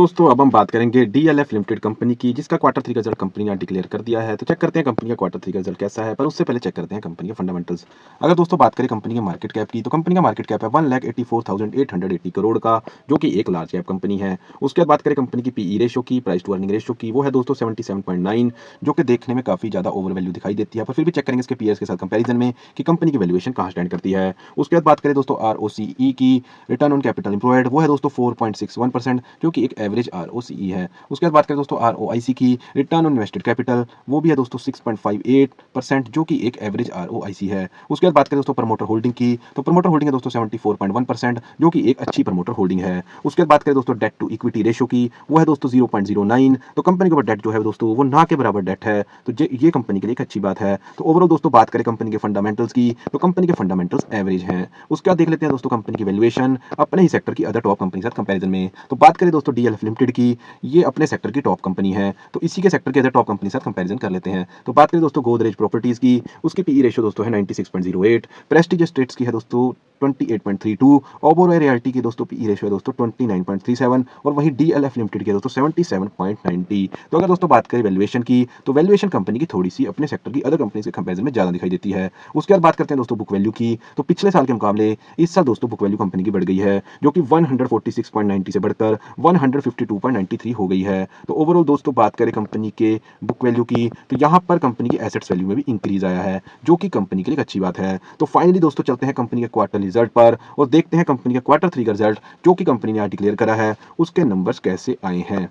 दोस्तों अब हम बात करेंगे डीएलएफ लिमिटेड कंपनी की, जिसका क्वार्टर 3 का रिजल्ट कंपनी ने डिक्लेयर कर दिया है। तो चेक करते हैं कंपनी का क्वार्टर 3 का रिजल्ट कैसा है, पर उससे पहले चेक करते हैं कंपनी के फंडामेंटल्स। अगर दोस्तों बात करें कंपनी के मार्केट कैप की, तो कंपनी का मार्केट कैप है 1,84,880 करोड़ का, जो कि एक लार्ज कैप कंपनी है। उसके बाद बात करें कंपनी की पीई रेशियो की, प्राइस टू अर्निंग रेशियो की, वो है दोस्तों 77.9, जो कि देखने में काफी ज्यादा ओवर वैल्यू दिखाई देती है, पर फिर भी चेक करेंगे इसके पीएस के साथ कंपेरिजन में कि कंपनी की वैल्यूएशन कहां स्टैंड करती है। उसके बाद बात करें दोस्तों आरओसीई की, रिटर्न ऑन कैपिटल एम्प्लॉयड, वो है दोस्तों 4.61%, जो कि एक एवरेज आरओसीई है। उसके बाद बात करें दोस्तों आरओआईसी की, रिटर्न ऑन इन्वेस्टेड कैपिटल, वो भी है दोस्तों 6.58%, जो कि एक एवरेज आरओआईसी है। उसके बाद बात करें दोस्तों प्रमोटर होल्डिंग की, तो प्रमोटर होल्डिंग है दोस्तों 74.1%, जो कि एक अच्छी प्रमोटर होल्डिंग है। उसके बाद बात करें दोस्तों डेट टू इक्विटी रेशियो की, वो है दोस्तों 0.09, तो कंपनी के ऊपर डेट जो है दोस्तों वो ना के बराबर डेट है, तो ये कंपनी के लिए एक अच्छी बात है। तो ओवरऑल दोस्तों बात करें कंपनी के फंडामेंटल्स की, तो कंपनी के फंडामेंटल्स एवरेज हैं। उसके बाद देख लेते हैं दोस्तों कंपनी की वैल्यूएशन अपने ही सेक्टर की अदर टॉप कंपनी के साथ कंपैरिजन में। तो बात करें दोस्तों डीएलएफ लिमिटेड की, ये अपने सेक्टर की टॉप कंपनी है, तो इसी के सेक्टर के अदर टॉप कंपनी के साथ कंपैरिजन कर लेते हैं। तो बात करें दोस्तों गोदरेज प्रॉपर्टीज की, उसकी पीई रेशियो दोस्तों है 96.08, प्रेस्टीज एस्टेट्स की है दोस्तों 28.32, ओबेरॉय रियल्टी की दोस्तों पीई रेशियो है दोस्तों 29.37, और वहीं डीएलएफ लिमिटेड की है दोस्तों 77.90। तो अगर दोस्तों बात करें वैल्यूएशन की, तो वैल्यूएशन कंपनी की थोड़ी सी अपने सेक्टर की अदर कंपनी के कंपैरिजन में ज्यादा दिखाई देती है। उसके बाद बात करते हैं दोस्तों बुक वैल्यू की, तो पिछले साल के मुकाबले इस साल दोस्तों बुक वैल्यू कंपनी की बढ़ गई है, जो कि 146.90 से बढ़कर 152.93 हो गई है। तो ओवरऑल दोस्तों बात करें कंपनी के बुक वैल्यू की, तो यहाँ पर कंपनी की एसेट्स वैल्यू में भी इंक्रीज आया है, जो कि कंपनी के लिए अच्छी बात है। तो फाइनली दोस्तों चलते हैं कंपनी के क्वार्टर रिजल्ट पर और देखते हैं कंपनी के क्वार्टर 3 का रिजल्ट, जो कि कंपनी ने आज डिक्लेयर करा है, उसके नंबर्स कैसे आए हैं।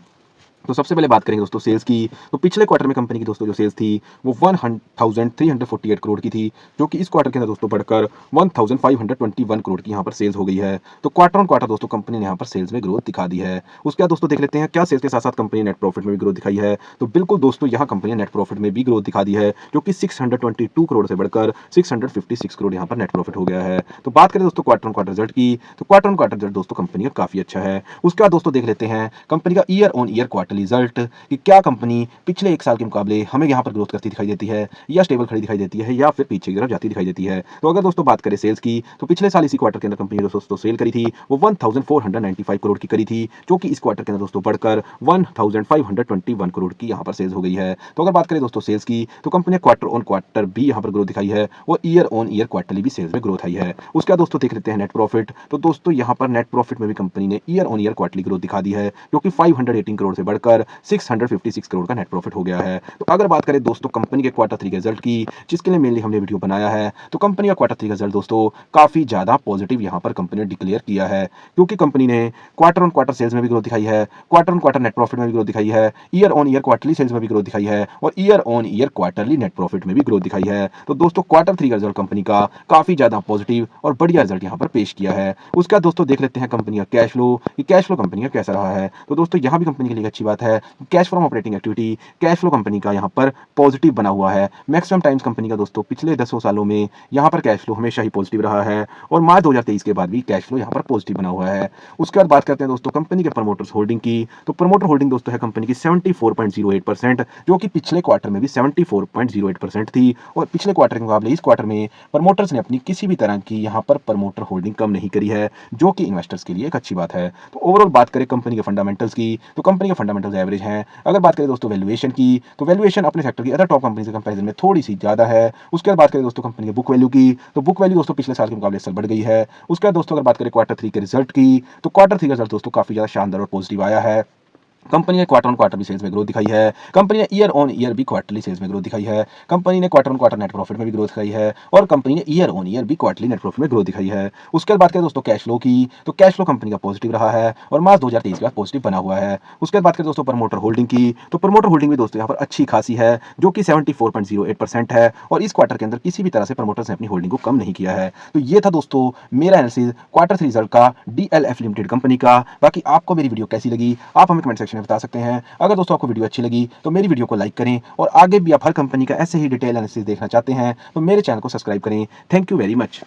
तो सबसे पहले बात करेंगे दोस्तों सेल्स की, तो पिछले क्वार्टर में कंपनी की दोस्तों जो सेल्स थी वो 1348 करोड़ की थी, जो कि इस क्वार्टर के अंदर दोस्तों बढ़कर 1521 करोड़ की यहाँ पर सेल्स हो गई है। तो क्वार्टर ऑन क्वार्टर दोस्तों कंपनी ने यहाँ पर सेल्स में ग्रोथ दिखा दी है। उसके बाद दोस्तों देख लेते हैं क्या सेल्स के साथ साथ कंपनी नेट प्रॉफिट में भी ग्रोथ दिखाई है। तो बिल्कुल दोस्तों यहाँ कंपनी ने नेट प्रॉफिट में भी ग्रोथ दिखा दी है, जो कि 622 करोड़ से बढ़कर 656 करोड़ यहाँ पर नेट प्रॉफिट हो गया है। तो बात करें दोस्तों क्वार्टर ऑन क्वार्टर रिजल्ट की, तो क्वार्टर ऑन क्वार्टर रिजल्ट दोस्तों कंपनी का काफी अच्छा है। उसके बाद दोस्तों देख लेते हैं कंपनी का year on year quarter result कि क्या कंपनी पिछले एक साल के मुकाबले हमें यहाँ पर ग्रोथ करती दिखाई देती है, या स्टेबल खड़ी दिखाई देती है, या फिर पीछे की तरफ जाती दिखाई देती है। तो अगर दोस्तों बात करें सेल्स की, तो पिछले साल इसी क्वार्टर के अंदर कंपनी ने दोस्तों सेल करी थी वो 1495 करोड़ की करी थी, जो कि इस क्वार्टर के अंदर दोस्तों बढ़कर 1521 करोड़ की यहाँ पर सेल्स हो गई है। तो अगर बात करें दोस्तों सेल्स की, तो कंपनी ने क्वार्टर ऑन क्वार्टर भी यहाँ पर ग्रोथ दिखाई है और ईयर ऑन ईयर क्वार्टरली भी सेल्स में ग्रोथ आई है। उसके बाद दोस्तों देख लेते हैं नेट प्रॉफिट, तो दोस्तों यहाँ पर नेट प्रॉफिट में भी कंपनी ने year on year quarterly growth दिखा दी है, जो कि 518 करोड़ से बढ़कर 656 करोड़ का नेट प्रॉफिट हो गया है। तो अगर बात करें दोस्तों कंपनी के क्वार्टर 3 के रिजल्ट की, जिसके लिए मेनली हमने वीडियो बनाया है, तो कंपनी का क्वार्टर 3 का रिजल्ट दोस्तों काफी ज्यादा पॉजिटिव यहाँ पर कंपनी ने डिक्लेयर किया है, क्योंकि कंपनी ने क्वार्टर ऑन क्वार्टर सेल्स में भी ग्रोथ दिखाई है, quarter on quarter net profit में भी ग्रोथ दिखाई है, year on year quarterly sales में भी ग्रोथ दिखाई है, और year on year quarterly net profit में भी ग्रोथ दिखाई है। तो दोस्तों क्वार्टर 3 का रिजल्ट कंपनी का काफी ज्यादा पॉजिटिव और बढ़िया रिजल्ट यहाँ पर पेश किया है। उसका दोस्तों देख लेते हैं कंपनी का कैश फ्लो, कि कैश फ्लो कंपनी का कैसा रहा है। तो दोस्तों यहाँ भी कंपनी के लिए अच्छी बात है, cash from operating activity, cash flow company का यहाँ पर पॉजिटिव बना हुआ है। मैक्सिमम टाइम्स कंपनी का दोस्तों पिछले 10 सालों में यहाँ पर कैश फ्लो हमेशा ही पॉजिटिव रहा है, और मार्च 2023 के बाद भी कैश फ्लो यहाँ पर पॉजिटिव बना हुआ है। उसके बाद बात करते हैं दोस्तों कंपनी के प्रमोटर्स होल्डिंग की, तो प्रमोटर होल्डिंग दोस्तों है कंपनी की 74.08%, जो कि पिछले क्वार्टर में भी 74.08% थी, और पिछले क्वार्टर के मुकाबले इस क्वार्टर में प्रमोटर्स ने अपनी किसी भी तरह की यहाँ पर प्रमोटर होल्डिंग कम नहीं करी है, जो कि इन्वेस्टर्स के लिए एक अच्छी बात है। तो ओवरऑल बात करें कंपनी के फंडामेंटल्स की, तो कंपनी के फंडामेंटल्स एवरेज हैं। अगर बात करें दोस्तों वैल्यूएशन की, तो वैल्यूएशन अपने सेक्टर की अदर टॉप कंपनी से कंपैरिजन में थोड़ी सी ज्यादा है। उसके बाद बात करें दोस्तों कंपनी के बुक वैल्यू की, तो बुक वैल्यू दोस्तों पिछले साल के मुकाबले इस साल बढ़ गई है। उसके बाद दोस्तों अगर बात करें क्वार्टर 3 के रिजल्ट की, तो क्वार्टर 3 का रिजल्ट दोस्तों काफी ज्यादा शानदार और पॉजिटिव आया है। कंपनी ने क्वार्टर ऑन क्वार्टर भी सेल्स में ग्रोथ दिखाई है, कंपनी ने ईयर ऑन ईयर भी क्वार्टरली सेल्स में ग्रोथ दिखाई है, कंपनी ने quarter on quarter net profit में भी ग्रोथ दिखाई है, और कंपनी ने ईयर ऑन ईयर भी क्वार्टरली नेट प्रॉफिट में ग्रोथ दिखाई है। उसके बाद बात करें दोस्तों कैश फ्लो की, तो कैश फ्लो कंपनी का पॉजिटिव रहा है और मार्च 2023 के बाद पॉजिटिव बना हुआ है। उसके बाद बात करें दोस्तों प्रमोटर होल्डिंग की, तो प्रमोटर होल्डिंग भी दोस्तों यहाँ पर अच्छी खासी है, जो कि 74.08% है, और इस क्वार्टर के अंदर किसी भी तरह से प्रमोटर्स ने अपनी होल्डिंग को कम नहीं किया है। तो ये था दोस्तों मेरा एनालिसिस क्वार्टर 3 रिजल्ट का डीएलएफ लिमिटेड कंपनी का। बाकी आपको मेरी वीडियो कैसी लगी आप हमें कमेंट सेक्शन में बता सकते हैं। अगर दोस्तों आपको वीडियो अच्छी लगी तो मेरी वीडियो को लाइक करें, और आगे भी आप हर कंपनी का ऐसे ही डिटेल एनालिसिस देखना चाहते हैं तो मेरे चैनल को सब्सक्राइब करें। Thank you very much.